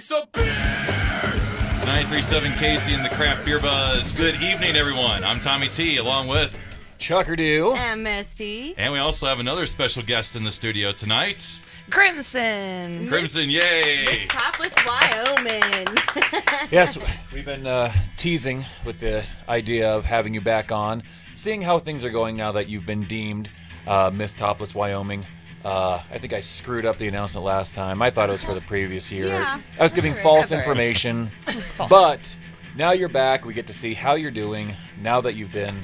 drink some beer! It's 93.7 KAZY in the Craft Beer Buzz. Good evening, everyone. I'm Tommy T, along with Chuckerdoo and Misty. And we also have another special guest in the studio tonight. Crimson, yay! Miss Topless Wyoming. Yes, we've been teasing with the idea of having you back on, seeing how things are going now that you've been deemed Miss Topless Wyoming. I think I screwed up the announcement last time. I thought it was for the previous year. Yeah, I was giving false information. But now you're back. We get to see how you're doing now that you've been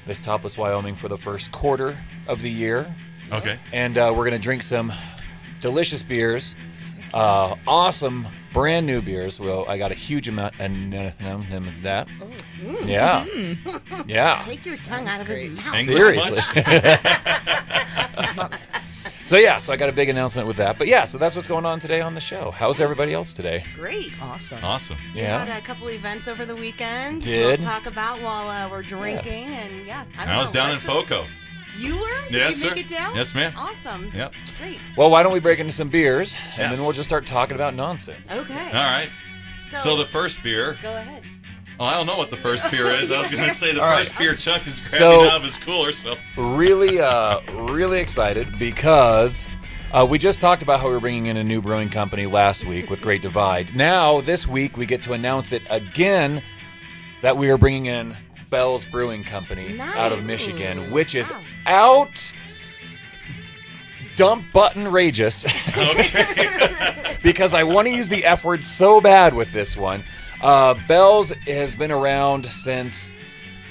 Miss Topless Wyoming for the first quarter of the year. Okay. And we're going to drink some delicious beers. Awesome brand new beers. Well, I got a huge amount and that. Yeah. Yeah. Take your tongue out of his mouth. Seriously. So I got a big announcement with that. But yeah, so that's what's going on today on the show. How's everybody else today? Great. Awesome. Yeah. We had a couple events over the weekend. Did. We'll talk about while we're drinking and I was down in Foco. You were? Yes, Did you sir. make it down? Yes, ma'am. Awesome. Yep. Great. Well, why don't we break into some beers and Yes. then we'll just start talking about nonsense. Okay. All right. So the first beer. Go ahead. Oh, I don't know what the first beer is. I was going to say the All first beer Chuck is grabbing So- out of his cooler. So Really excited because we just talked about how we were bringing in a new brewing company last week with Great Divide. Now, this week, we get to announce it again that we are bringing in Bell's Brewing Company out of Nice. Michigan, which is Wow. out dump button rageous okay. because I want to use the F word so bad with this one. Bell's has been around since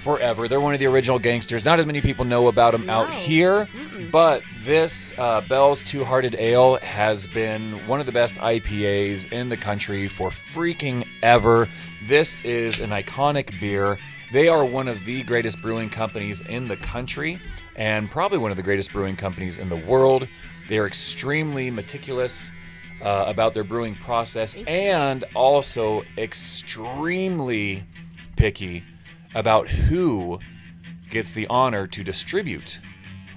forever. They're one of the original gangsters. Not as many people know about them out here, but this Bell's Two-Hearted Ale has been one of the best IPAs in the country for freaking ever. This is an iconic beer. They are one of the greatest brewing companies in the country and probably one of the greatest brewing companies in the world. They are extremely meticulous about their brewing process and also extremely picky about who gets the honor to distribute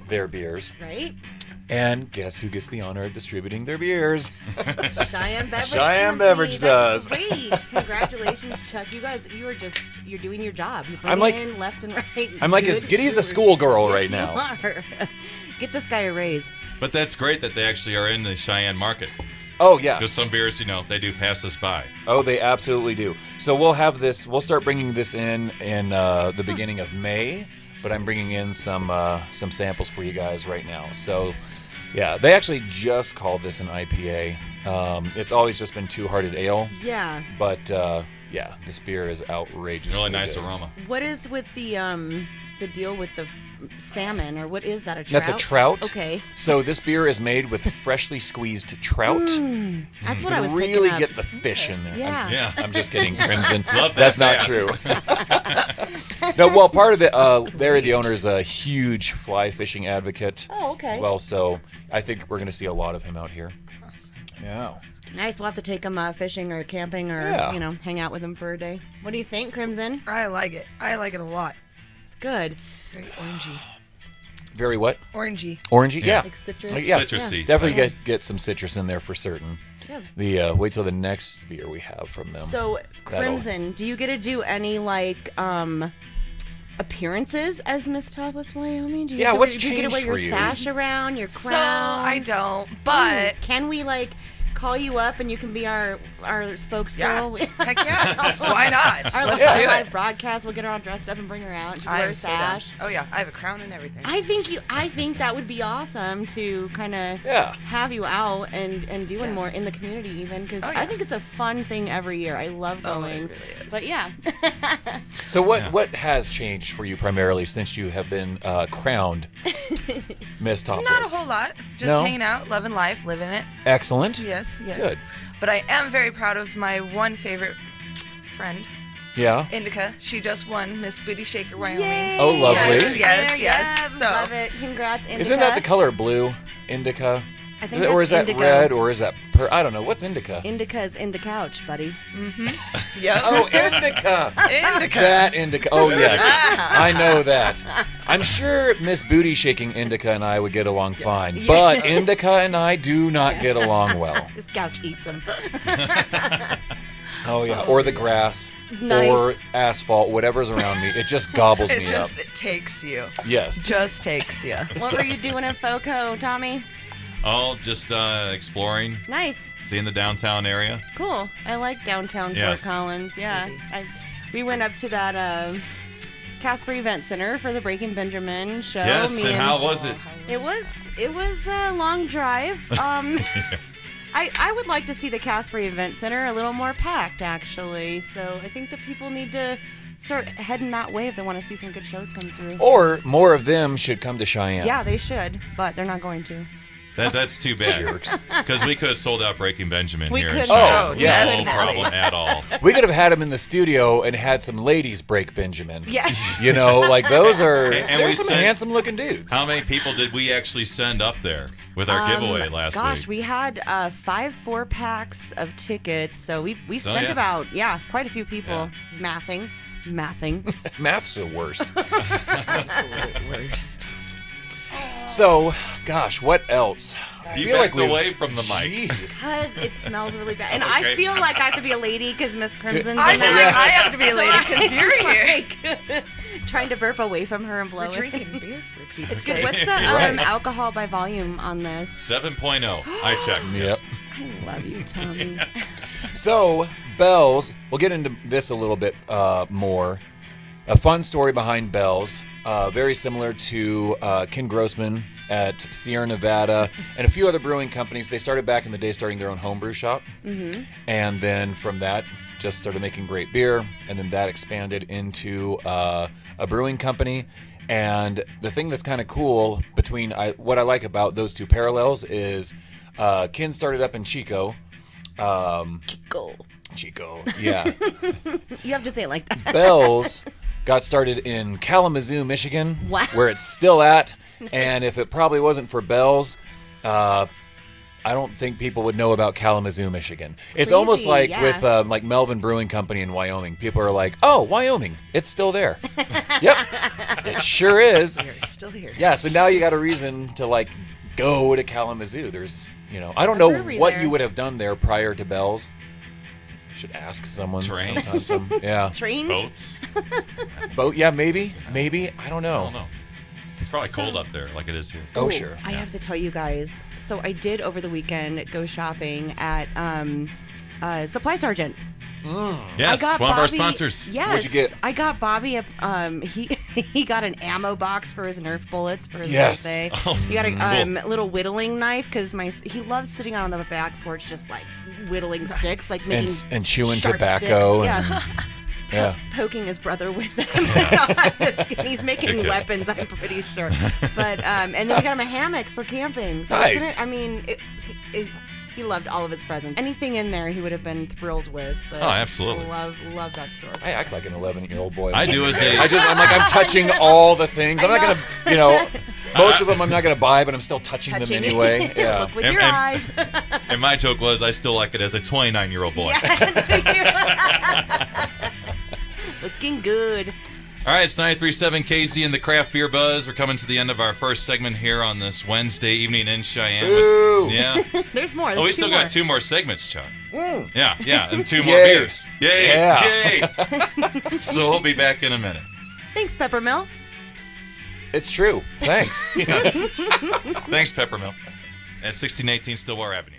their beers. Right? And guess who gets the honor of distributing their beers? Cheyenne Beverage. Cheyenne Company. Beverage That's does. Great. Congratulations, Chuck. You guys, you're doing your job. You're I'm like- in left and right. I'm like as Good giddy as a brewers. schoolgirl Yes, right you now. are. Get this guy a raise. But that's great that they actually are in the Cheyenne market. Oh, yeah. Because some beers, they do pass us by. Oh, they absolutely do. So we'll start bringing this in the beginning of May, but I'm bringing in some samples for you guys right now. So, yeah, they actually just called this an IPA. It's always just been Two-Hearted Ale, Yeah. but yeah, this beer is outrageous. Really nice aroma. What is with the deal with the salmon, or what is that? A trout? That's a trout. Okay. So this beer is made with freshly squeezed trout. That's what You I was really picking up. get the fish in there. Yeah. Yeah. I'm just kidding, Crimson. Love that That's not pass. true. No, well, part of it, Larry, the owner, is a huge fly fishing advocate. Oh, okay. As well, so I think we're going to see a lot of him out here. Yeah. Nice. We'll have to take him fishing or camping or, Yeah. hang out with him for a day. What do you think, Crimson? I like it. I like it a lot. It's good. Very orangey. Very what? Orangey. Orangey? Yeah. Like citrus. Yeah. Citrusy. Definitely get some citrus in there for certain. Yeah. The wait till the next beer we have from them. So, Crimson, do you get to do any, appearances as Miss Topless Wyoming? Do you Yeah, get to what's do you get to changed wear for your you? sash around, your So crown? I don't, but Can we, call you up and you can be our spokesgirl? yeah, heck yeah, why not? Our Let's live do live it. broadcast, we'll get her all dressed up and bring her out. She wear a I'm so down. sash. Oh yeah, I have a crown and everything. I think that would be awesome to kind of Yeah. have you out and doing more in the community even because Oh, yeah. I think it's a fun thing every year. I love Oh, going. it really is. But yeah. So what has changed for you primarily since you have been crowned Miss Topless? Not a whole lot. Just No? hanging out, loving life, living it. Excellent. Yes, yes. Good. But I am very proud of my one favorite friend, Yeah. Indica. She just won Miss Booty Shaker Wyoming. Yay. Oh, lovely. Yes, yes, Yeah, yes. So love it. Congrats, Indica. Isn't that the color blue? Indica. I think Or is that indigo. red, or is that I don't know. What's indica? Indica's in the couch, buddy. Yep. Oh, indica. Indica. That indica. Oh, yes. I know that. I'm sure Miss Booty Shaking Indica and I would get along fine. But Indica and I do not get along well. This couch eats him. Oh, yeah. Or the grass. Nice. Or asphalt. Whatever's around me. It just gobbles me up. It takes you. Yes. Just takes you. What were you doing in FOCO, Tommy? Oh, just exploring, Nice. seeing the downtown area. Cool. I like downtown Yes. Fort Collins. Yeah. We went up to that Casper Event Center for the Breaking Benjamin show. Yes, and how was it? It was a long drive. I would like to see the Casper Event Center a little more packed, actually. So I think that people need to start heading that way if they want to see some good shows come through. Or more of them should come to Cheyenne. Yeah, they should, but they're not going to. That's too bad. Because we could have sold out Breaking Benjamin We here in could Cheyenne. have. No Definitely. problem at all. We could have had him in the studio and had some ladies break Benjamin. Yes. You know, like those are And there's we some sent- handsome looking dudes. How many people did we actually send up there with our giveaway last Gosh, week? we had 5 4-packs of tickets, so we So, sent yeah. about quite a few people. Mathing. Math's the worst. Absolute worst. So, gosh, what else? I You feel backed we've- away from the mic. Jeez. Because it smells really bad, and Okay. I feel like I have to be a lady because Miss Crimson's I in feel there. like I have to be a lady because you're here. Like, trying to burp away from her and blow We're it. drinking beer for Pete's It's good. sake. What's the Right. alcohol by volume on this? 7.0. I checked. Yep. Yes. I love you, Tommy. So, Bells, we'll get into this a little bit more. A fun story behind Bells, very similar to Ken Grossman at Sierra Nevada and a few other brewing companies. They started back in the day starting their own homebrew shop. Mm-hmm. And then from that, just started making great beer. And then that expanded into a brewing company. And the thing that's kind of cool between what I like about those two parallels is Ken started up in Chico. Chico, yeah. You have to say it like that. Bells got started in Kalamazoo, Michigan, Wow. where it's still at. And if it probably wasn't for Bells, I don't think people would know about Kalamazoo, Michigan. It's Crazy, almost like yeah. with like Melvin Brewing Company in Wyoming. People are like, "Oh, Wyoming, it's still there." Yep, it sure is. You're still here. Yeah, so now you got a reason to like go to Kalamazoo. There's, I don't know brewery what there. you would have done there prior to Bells. Should ask someone Trains? sometime. Yeah. Trains? Boats? Boat, yeah, maybe. I don't know. I don't know. It's probably cold up there like it is here. Oh, Ooh, sure. I have to tell you guys. So I did over the weekend go shopping at Supply Sergeant. Yes, I got one of our Bobby- sponsors. Yes, What'd you get? I got Bobby he got an ammo box for his Nerf bullets for his Yes. birthday. Oh, He got a cool. little whittling knife because he loves sitting on the back porch just like whittling sticks, like making And chewing sharp tobacco. sticks. And, Yeah. yeah. Poking his brother with them. He's making Okay. weapons, I'm pretty sure. But and then we got him a hammock for camping. So Nice. it's gonna, he loved all of his presents. Anything in there, he would have been thrilled with. But Oh, absolutely. Love that store. I act like an 11-year-old boy. I do as a. I'm like, I'm touching all the things. I'm not I going to, most of them I'm not going to buy, but I'm still touching them anyway. Yeah. Look with And- your and- eyes. And my joke was, I still like it as a 29-year-old boy. Looking good. All right, it's 93.7 KZ and the Craft Beer Buzz. We're coming to the end of our first segment here on this Wednesday evening in Cheyenne. Ooh. Yeah. There's more. Oh, There's we two still more. got 2 more segments, Chuck. Yeah, and 2 more Yay. beers. Yay! Yeah. Yay! So we'll be back in a minute. Thanks, Peppermill. It's true. Thanks. Thanks, Peppermill. At 1618 Stillwater Avenue.